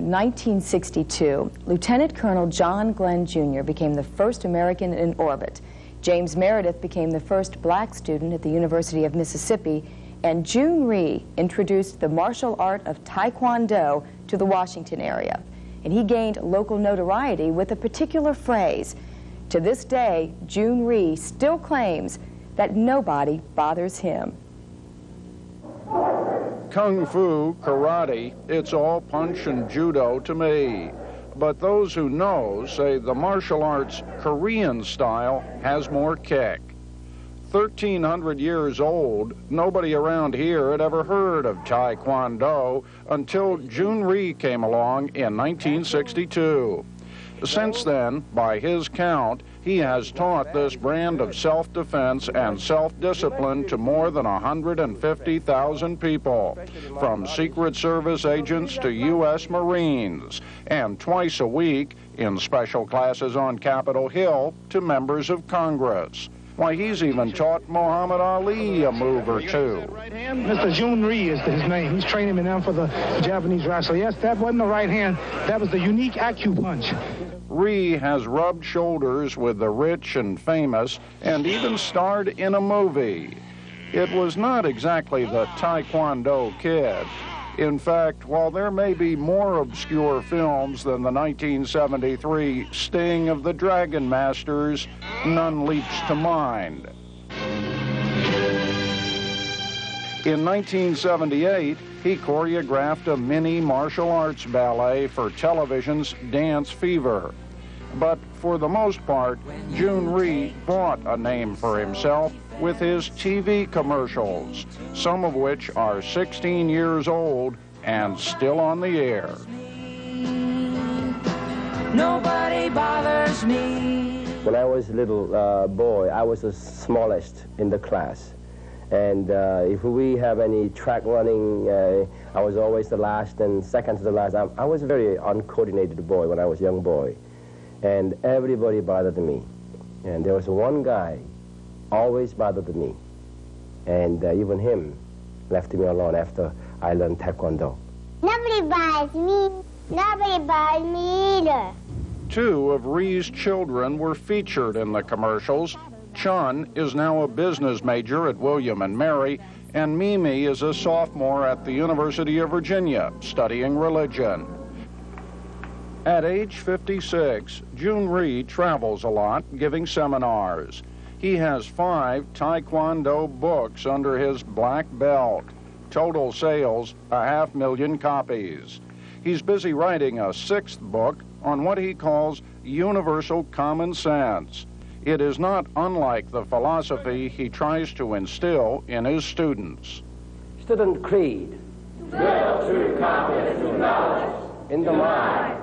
In 1962, Lieutenant Colonel John Glenn Jr. became the first American in orbit. James Meredith became the first black student at the University of Mississippi, and Jhoon Rhee introduced the martial art of Taekwondo to the Washington area. And he gained local notoriety with a particular phrase. To this day, Jhoon Rhee still claims that nobody bothers him. Kung Fu, karate, it's all punch and judo to me. But those who know say the martial arts Korean style has more kick. 1,300 years old, nobody around here had ever heard of Taekwondo until Jhoon Rhee came along in 1962. Since then, by his count, he has taught this brand of self-defense and self-discipline to more than 150,000 people, from Secret Service agents to U.S. Marines, and twice a week in special classes on Capitol Hill to members of Congress. Why, he's even taught Muhammad Ali a move or two. Right hand, Mr. Jhoon Rhee is his name. He's training me now for the Japanese wrestler. Yes, that wasn't the right hand. That was the unique acupunch. Rhee has rubbed shoulders with the rich and famous and even starred in a movie. It was not exactly the Taekwondo Kid. In fact, while there may be more obscure films than the 1973 Sting of the Dragon Masters, none leaps to mind. In 1978, he choreographed a mini martial arts ballet for television's Dance Fever. But for the most part, Jhoon Rhee bought a name for himself with his TV commercials, some of which are 16 years old and still on the air. Nobody bothers me. When I was a little boy, I was the smallest in the class. And if we have any track running, I was always the last and second to the last. I was a very uncoordinated boy when I was a young boy. And everybody bothered me. And there was one guy always bothered me. And even him left me alone after I learned Taekwondo. Nobody bothers me. Nobody bothers me either. Two of Rhee's children were featured in the commercials. Chun is now a business major at William & Mary, and Mimi is a sophomore at the University of Virginia, studying religion. At age 56, Jhoon Rhee travels a lot, giving seminars. He has 5 Taekwondo books under his black belt. Total sales, 500,000 copies. He's busy writing a 6th book on what he calls universal common sense. It is not unlike the philosophy he tries to instill in his students. Student creed. Will to accomplish through knowledge, In the mind.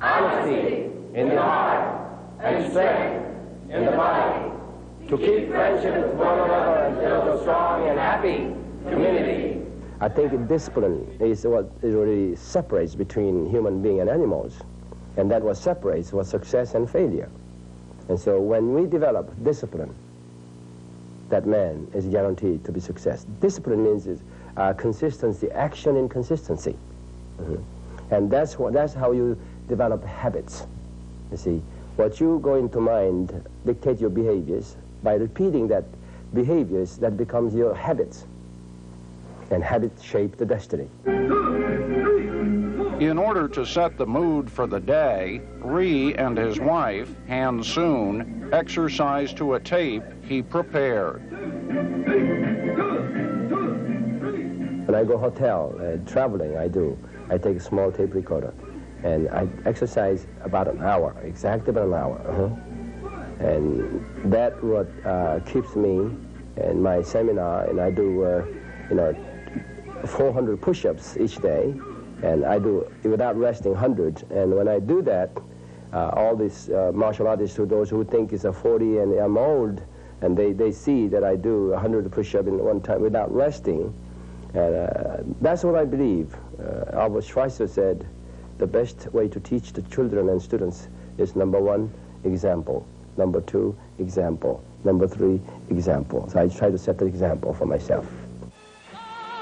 honesty, In the heart. and strength In the body. To keep friendship with one another and build a strong and happy community. I think discipline is what really separates between human being and animals. And that what separates was success and failure. And so when we develop discipline, that man is guaranteed to be success. Discipline means consistency, action in consistency. And that's how you develop habits. You see, what you go into mind dictate your behaviors. By repeating that behaviors, that becomes your habits. And habits shape the destiny. In order to set the mood for the day, Rhee and his wife, Han Soon, exercise to a tape he prepared. When I go hotel, traveling, I take a small tape recorder. And I exercise about an hour, exactly about an hour. And that what keeps me in my seminar, and I do, 400 push-ups each day, and I do, without resting, 100. And when I do that, all these martial artists, those who think it's a 40 and I'm old, and they see that I do 100 push-ups in one time without resting. That's what I believe. Albert Schweitzer said, the best way to teach the children and students is number 1, example. Number 2, example. Number 3, example. So I try to set the example for myself.